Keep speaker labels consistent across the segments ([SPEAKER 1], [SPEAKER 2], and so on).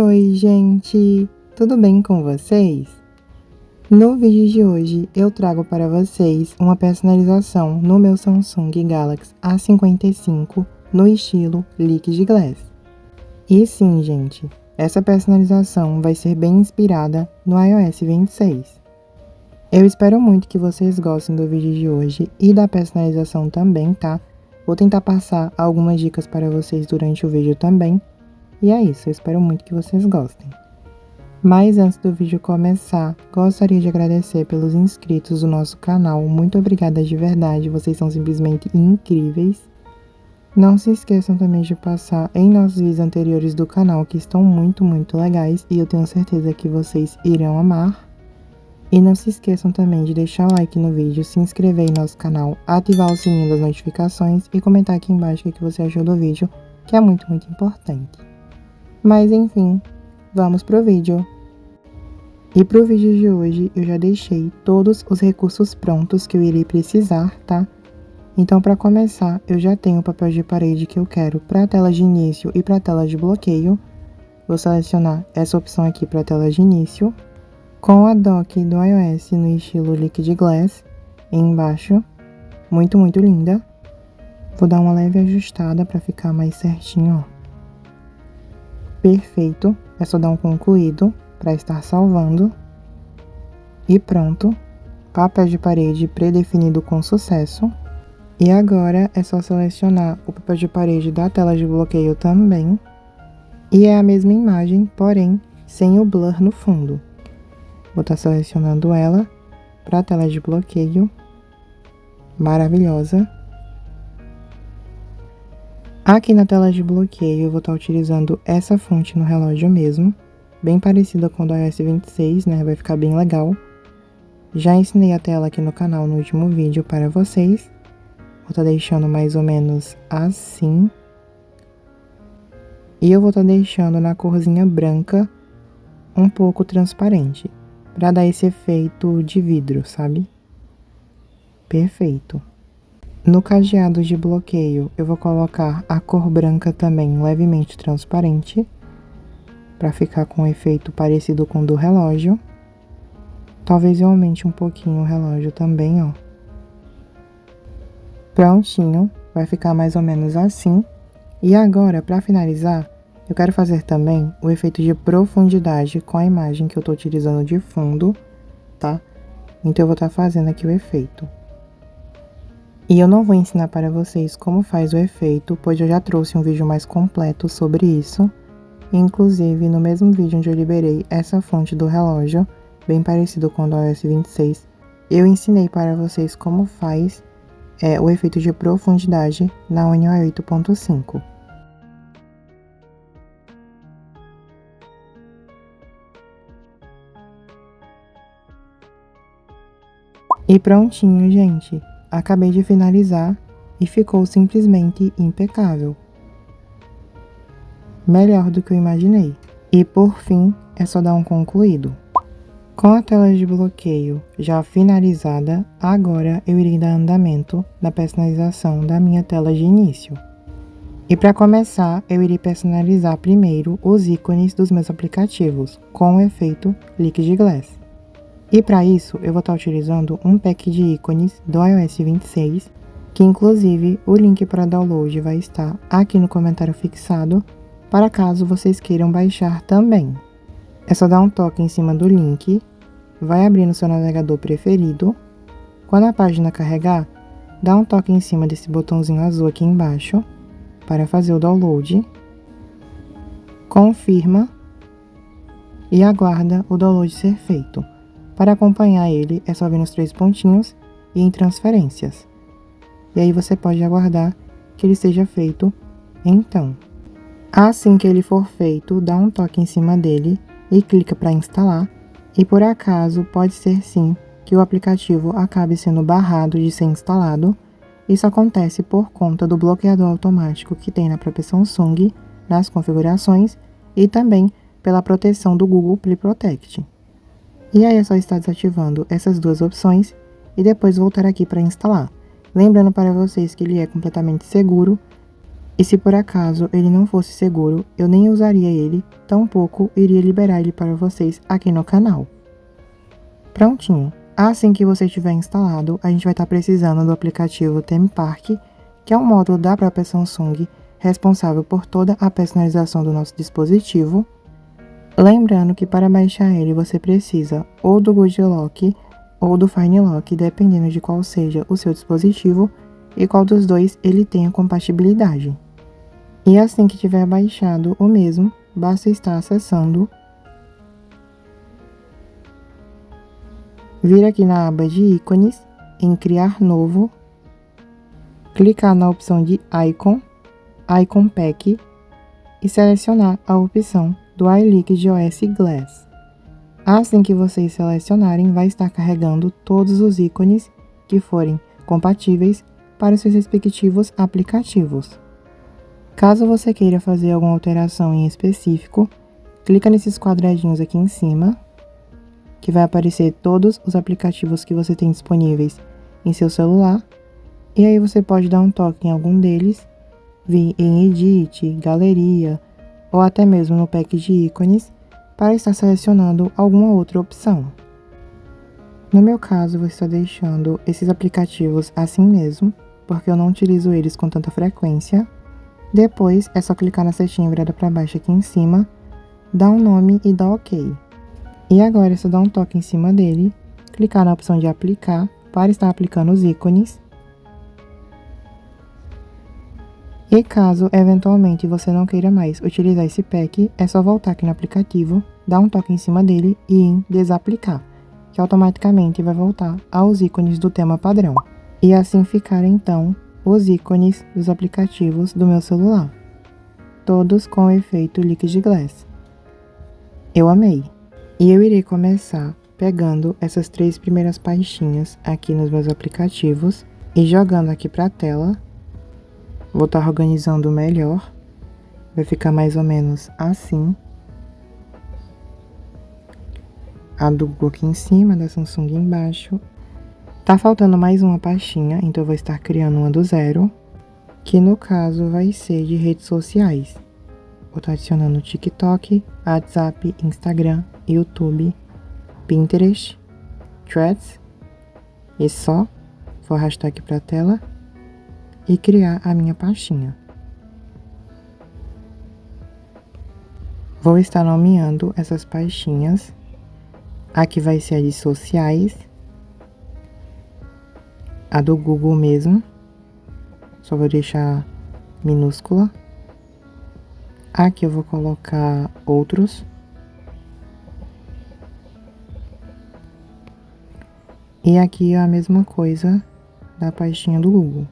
[SPEAKER 1] Oi, gente! Tudo bem com vocês? No vídeo de hoje, eu trago para vocês uma personalização no meu Samsung Galaxy A55 no estilo Liquid Glass. E sim, gente, essa personalização vai ser bem inspirada no iOS 26. Eu espero muito que vocês gostem do vídeo de hoje e da personalização também, tá? Vou tentar passar algumas dicas para vocês durante o vídeo também. E é isso, eu espero muito que vocês gostem. Mas antes do vídeo começar, gostaria de agradecer pelos inscritos do nosso canal. Muito obrigada de verdade, vocês são simplesmente incríveis. Não se esqueçam também de passar em nossos vídeos anteriores do canal, que estão muito legais e eu tenho certeza que vocês irão amar. E não se esqueçam também de deixar o like no vídeo, se inscrever em nosso canal, ativar o sininho das notificações e comentar aqui embaixo o que você achou do vídeo, que é muito importante. Mas enfim, vamos pro vídeo. E pro vídeo de hoje eu já deixei todos os recursos prontos que eu irei precisar, tá? Então para começar, eu já tenho o papel de parede que eu quero para a tela de início e para a tela de bloqueio. Vou selecionar essa opção aqui para a tela de início, com a dock do iOS no estilo Liquid Glass embaixo, muito linda. Vou dar uma leve ajustada para ficar mais certinho, ó. Perfeito, é só dar um concluído para estar salvando. E pronto, papel de parede predefinido com sucesso. E agora é só selecionar o papel de parede da tela de bloqueio também. E é a mesma imagem, porém sem o blur no fundo. Vou estar selecionando ela para a tela de bloqueio. Maravilhosa. Aqui na tela de bloqueio eu vou estar utilizando essa fonte no relógio mesmo, bem parecida com o do iOS 26, né? Vai ficar bem legal. Já ensinei a tela aqui no canal no último vídeo para vocês. Vou estar deixando mais ou menos assim. E eu vou estar deixando na corzinha branca um pouco transparente, para dar esse efeito de vidro, sabe? Perfeito. No cadeado de bloqueio, eu vou colocar a cor branca também levemente transparente, para ficar com um efeito parecido com o do relógio. Talvez eu aumente um pouquinho o relógio também, ó. Prontinho, vai ficar mais ou menos assim. E agora, para finalizar, eu quero fazer também o efeito de profundidade com a imagem que eu tô utilizando de fundo, tá? Então eu vou estar fazendo aqui o efeito. E eu não vou ensinar para vocês como faz o efeito, pois eu já trouxe um vídeo mais completo sobre isso. Inclusive, no mesmo vídeo onde eu liberei essa fonte do relógio, bem parecido com o do iOS 26, eu ensinei para vocês como faz o efeito de profundidade na One UI 8.5. E prontinho, gente. Acabei de finalizar e ficou simplesmente impecável. Melhor do que eu imaginei. E por fim, é só dar um concluído. Com a tela de bloqueio já finalizada, agora eu irei dar andamento na personalização da minha tela de início. E para começar, eu irei personalizar primeiro os ícones dos meus aplicativos, com o efeito Liquid Glass. E para isso, eu vou estar utilizando um pack de ícones do iOS 26, que inclusive o link para download vai estar aqui no comentário fixado, para caso vocês queiram baixar também. É só dar um toque em cima do link, vai abrir no seu navegador preferido. Quando a página carregar, dá um toque em cima desse botãozinho azul aqui embaixo, para fazer o download. Confirma e aguarda o download ser feito. Para acompanhar ele, é só vir nos 3 pontinhos e em transferências. E aí você pode aguardar que ele seja feito então. Assim que ele for feito, dá um toque em cima dele e clica para instalar. E por acaso, pode ser sim que o aplicativo acabe sendo barrado de ser instalado. Isso acontece por conta do bloqueador automático que tem na própria Samsung, nas configurações, e também pela proteção do Google Play Protect. E aí é só estar desativando essas duas opções e depois voltar aqui para instalar. Lembrando para vocês que ele é completamente seguro E se por acaso ele não fosse seguro, eu nem usaria ele, tampouco iria liberar ele para vocês aqui no canal. Prontinho! Assim que você tiver instalado, a gente vai estar precisando do aplicativo Theme Park, que é um módulo da própria Samsung, responsável por toda a personalização do nosso dispositivo. Lembrando que para baixar ele você precisa ou do Good Lock ou do Fine Lock, dependendo de qual seja o seu dispositivo e qual dos dois ele tenha compatibilidade. E assim que tiver baixado o mesmo, basta estar acessando, vir aqui na aba de ícones, em criar novo, clicar na opção de Icon Pack e selecionar a opção do iLiquid OS Glass. Assim que vocês selecionarem, vai estar carregando todos os ícones que forem compatíveis para os seus respectivos aplicativos. Caso você queira fazer alguma alteração em específico, clica nesses quadradinhos aqui em cima, que vai aparecer todos os aplicativos que você tem disponíveis em seu celular, e aí você pode dar um toque em algum deles, vir em Edit, Galeria, ou até mesmo no pack de ícones, para estar selecionando alguma outra opção. No meu caso, vou estar deixando esses aplicativos assim mesmo, porque eu não utilizo eles com tanta frequência. Depois, é só clicar na setinha virada para baixo aqui em cima, dar um nome e dar OK. E agora é só dar um toque em cima dele, clicar na opção de aplicar, para estar aplicando os ícones. E caso, eventualmente, você não queira mais utilizar esse pack, é só voltar aqui no aplicativo, dar um toque em cima dele e em desaplicar, que automaticamente vai voltar aos ícones do tema padrão. E assim ficarem, então, os ícones dos aplicativos do meu celular, todos com o efeito Liquid Glass. Eu amei! E eu irei começar pegando essas 3 primeiras pastinhas aqui nos meus aplicativos e jogando aqui para a tela. Vou estar organizando melhor, vai ficar mais ou menos assim. A do Google aqui em cima, da Samsung embaixo. Tá faltando mais uma pastinha, então eu vou estar criando uma do zero, que no caso vai ser de redes sociais. Vou estar adicionando TikTok, WhatsApp, Instagram, YouTube, Pinterest, Threads. E só vou arrastar aqui para a tela e criar a minha pastinha. Vou estar nomeando essas pastinhas. Aqui vai ser a de sociais, a do Google mesmo, só vou deixar minúscula. Aqui eu vou colocar outros. E aqui é a mesma coisa da pastinha do Google.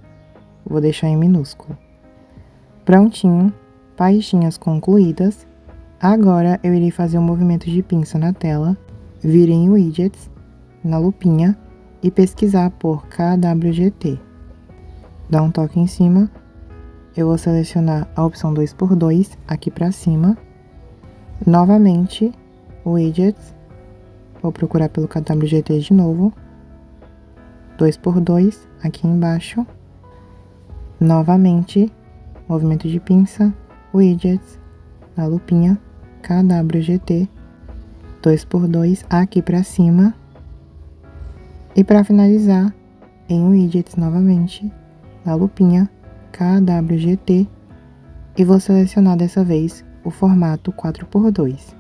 [SPEAKER 1] Vou deixar em minúsculo. Prontinho, pastinhas concluídas. Agora eu irei fazer um movimento de pinça na tela, vir em Widgets, na lupinha e pesquisar por KWGT. Dá um toque em cima. Eu vou selecionar a opção 2x2 aqui para cima. Novamente, Widgets. Vou procurar pelo KWGT de novo. 2x2 aqui embaixo. Novamente, movimento de pinça, Widgets, na lupinha, KWGT, 2x2 aqui para cima. E para finalizar, em Widgets novamente, na lupinha, KWGT, e vou selecionar dessa vez o formato 4x2.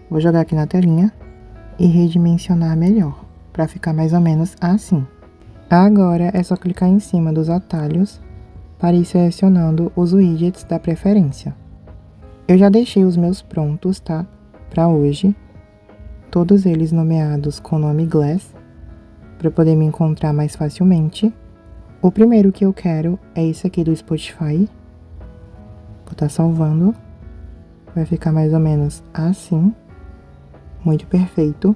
[SPEAKER 1] Vou jogar aqui na telinha e redimensionar melhor, para ficar mais ou menos assim. Agora é só clicar em cima dos atalhos para ir selecionando os widgets da preferência. Eu já deixei os meus prontos, tá? Para hoje. Todos eles nomeados com o nome Glass, para poder me encontrar mais facilmente. O primeiro que eu quero é esse aqui do Spotify. Vou estar salvando. Vai ficar mais ou menos assim. Muito perfeito.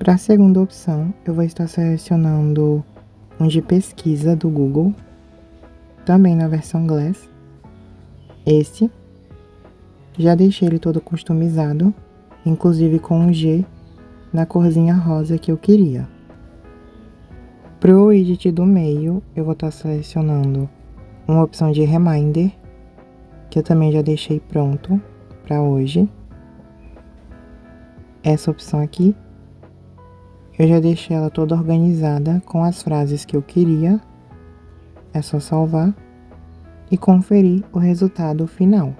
[SPEAKER 1] Para a segunda opção, eu vou estar selecionando um de pesquisa do Google. Também na versão Glass. Esse. Já deixei ele todo customizado, inclusive com um G na corzinha rosa que eu queria. Para o widget do meio, eu vou estar selecionando uma opção de reminder, que eu também já deixei pronto para hoje. Essa opção aqui, eu já deixei ela toda organizada com as frases que eu queria. É só salvar e conferir o resultado final.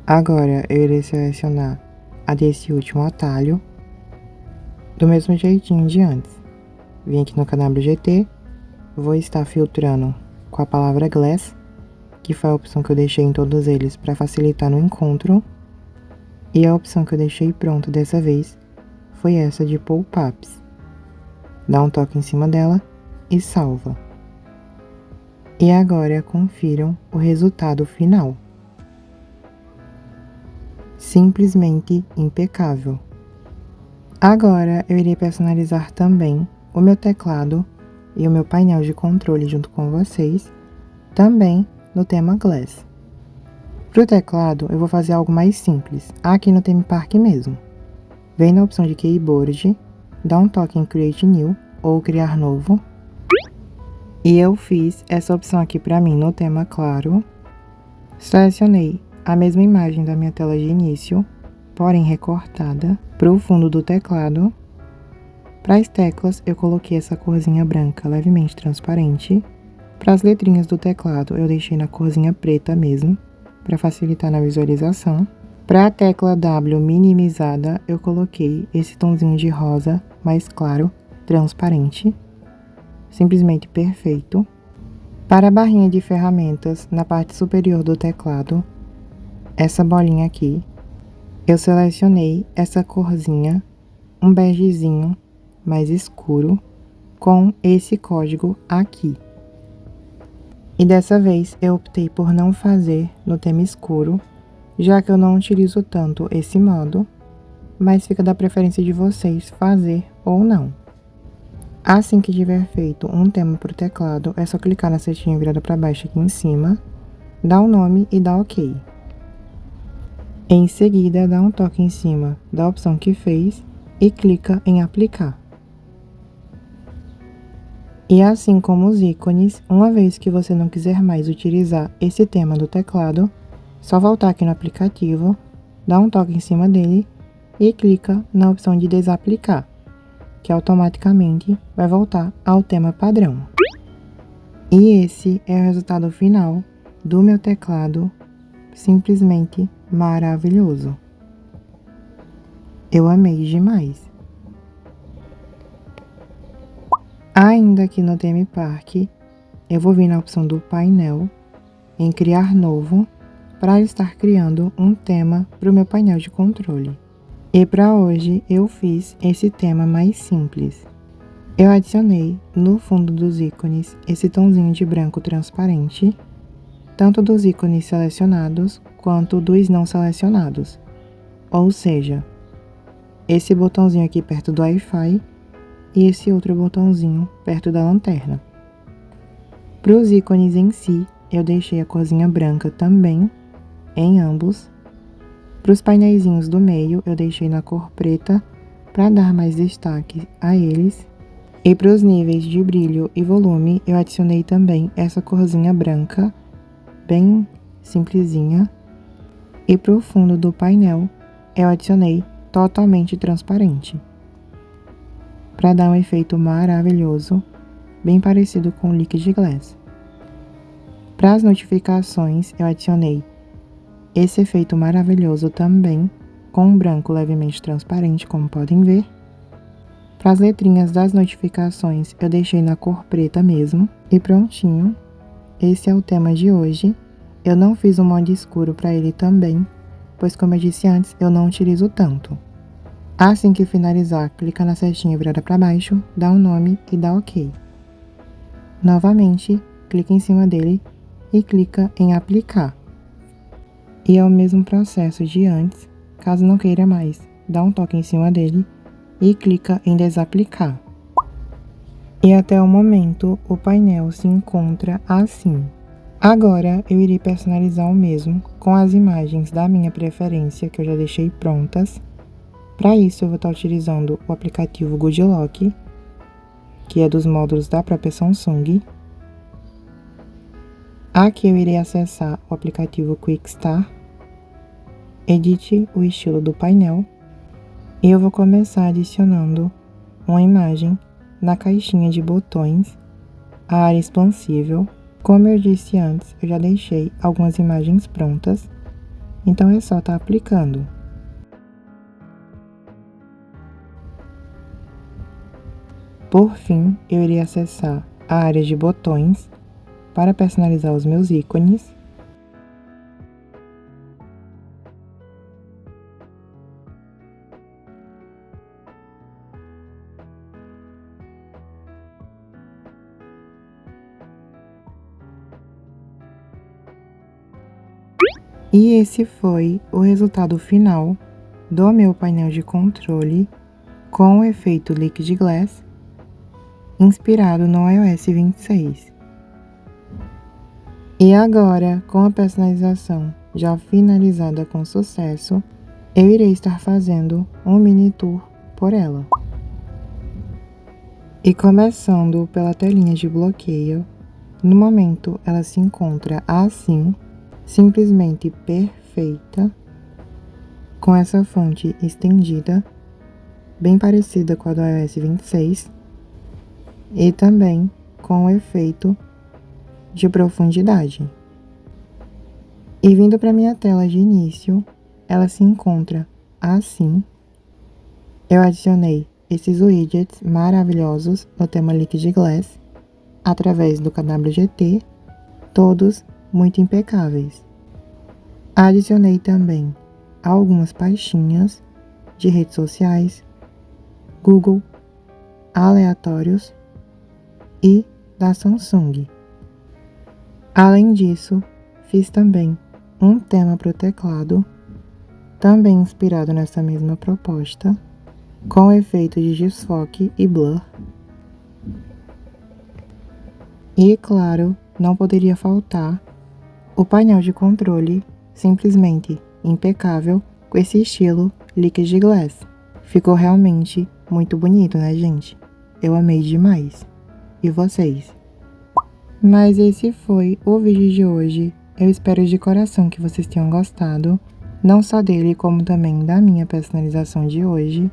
[SPEAKER 1] Agora eu irei selecionar a desse último atalho, do mesmo jeitinho de antes. Vim aqui no canal do GT, vou estar filtrando com a palavra Glass, que foi a opção que eu deixei em todos eles para facilitar no encontro. E a opção que eu deixei pronta dessa vez foi essa de pop-ups. Dá um toque em cima dela e salva. E agora confiram o resultado final. Simplesmente impecável. Agora eu irei personalizar também o meu teclado e o meu painel de controle junto com vocês, também no tema Glass. Para o teclado eu vou fazer algo mais simples, aqui no Theme Park mesmo. Vem na opção de Keyboard, dá um toque em Create New ou Criar Novo. E eu fiz essa opção aqui para mim no tema claro. Selecionei a mesma imagem da minha tela de início, porém recortada, para o fundo do teclado. Para as teclas eu coloquei essa corzinha branca levemente transparente. Para as letrinhas do teclado eu deixei na corzinha preta mesmo, para facilitar na visualização. Para a tecla W minimizada eu coloquei esse tomzinho de rosa mais claro, transparente. Simplesmente perfeito. Para a barrinha de ferramentas, na parte superior do teclado, essa bolinha aqui, eu selecionei essa corzinha, um begezinho mais escuro, com esse código aqui. E dessa vez eu optei por não fazer no tema escuro, já que eu não utilizo tanto esse modo, mas fica da preferência de vocês fazer ou não. Assim que tiver feito um tema para o teclado, é só clicar na setinha virada para baixo aqui em cima, dá um nome e dá OK. Em seguida, dá um toque em cima da opção que fez e clica em aplicar. E assim como os ícones, uma vez que você não quiser mais utilizar esse tema do teclado, só voltar aqui no aplicativo, dá um toque em cima dele e clica na opção de desaplicar, que automaticamente vai voltar ao tema padrão. E esse é o resultado final do meu teclado, simplesmente maravilhoso. Eu amei demais. Ainda aqui no Theme Park, eu vou vir na opção do painel, em criar novo, para estar criando um tema para o meu painel de controle. E para hoje eu fiz esse tema mais simples. Eu adicionei no fundo dos ícones esse tomzinho de branco transparente, tanto dos ícones selecionados quanto dos não selecionados. Ou seja, esse botãozinho aqui perto do Wi-Fi e esse outro botãozinho perto da lanterna. Para os ícones em si, eu deixei a corzinha branca também em ambos. Para os painéis do meio, eu deixei na cor preta para dar mais destaque a eles. E para os níveis de brilho e volume, eu adicionei também essa corzinha branca, bem simplesinha. E para o fundo do painel, eu adicionei totalmente transparente, para dar um efeito maravilhoso, bem parecido com o Liquid Glass. Para as notificações, eu adicionei esse efeito maravilhoso também, com um branco levemente transparente, como podem ver. Para as letrinhas das notificações, eu deixei na cor preta mesmo. E prontinho, esse é o tema de hoje. Eu não fiz um modo escuro para ele também, pois como eu disse antes, eu não utilizo tanto. Assim que finalizar, clica na setinha virada para baixo, dá um nome e dá OK. Novamente, clica em cima dele e clica em aplicar. E é o mesmo processo de antes, caso não queira mais, dá um toque em cima dele e clica em desaplicar. E até o momento, o painel se encontra assim. Agora, eu irei personalizar o mesmo com as imagens da minha preferência, que eu já deixei prontas. Para isso, eu vou estar utilizando o aplicativo Good Lock, que é dos módulos da própria Samsung. Aqui eu irei acessar o aplicativo Quickstar, edite o estilo do painel e eu vou começar adicionando uma imagem na caixinha de botões, a área expansível. Como eu disse antes, eu já deixei algumas imagens prontas, então é só estar aplicando. Por fim, eu irei acessar a área de botões para personalizar os meus ícones. E esse foi o resultado final do meu painel de controle com o efeito Liquid Glass, inspirado no iOS 26. E agora, com a personalização já finalizada com sucesso, eu irei estar fazendo um mini tour por ela. E começando pela telinha de bloqueio, no momento ela se encontra assim, simplesmente perfeita, com essa fonte estendida, bem parecida com a do iOS 26, e também com o efeito de profundidade. E vindo para minha tela de início, ela se encontra assim. Eu adicionei esses widgets maravilhosos no tema Liquid Glass, através do KWGT, todos muito impecáveis. Adicionei também algumas pastinhas de redes sociais, Google, aleatórios e da Samsung. Além disso, fiz também um tema para o teclado, também inspirado nessa mesma proposta, com efeito de desfoque e blur. E, claro, não poderia faltar o painel de controle, simplesmente impecável, com esse estilo Liquid Glass. Ficou realmente muito bonito, né, gente? Eu amei demais. E vocês? Mas esse foi o vídeo de hoje. Eu espero de coração que vocês tenham gostado, não só dele, como também da minha personalização de hoje.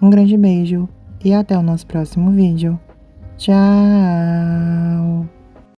[SPEAKER 1] Um grande beijo e até o nosso próximo vídeo. Tchau!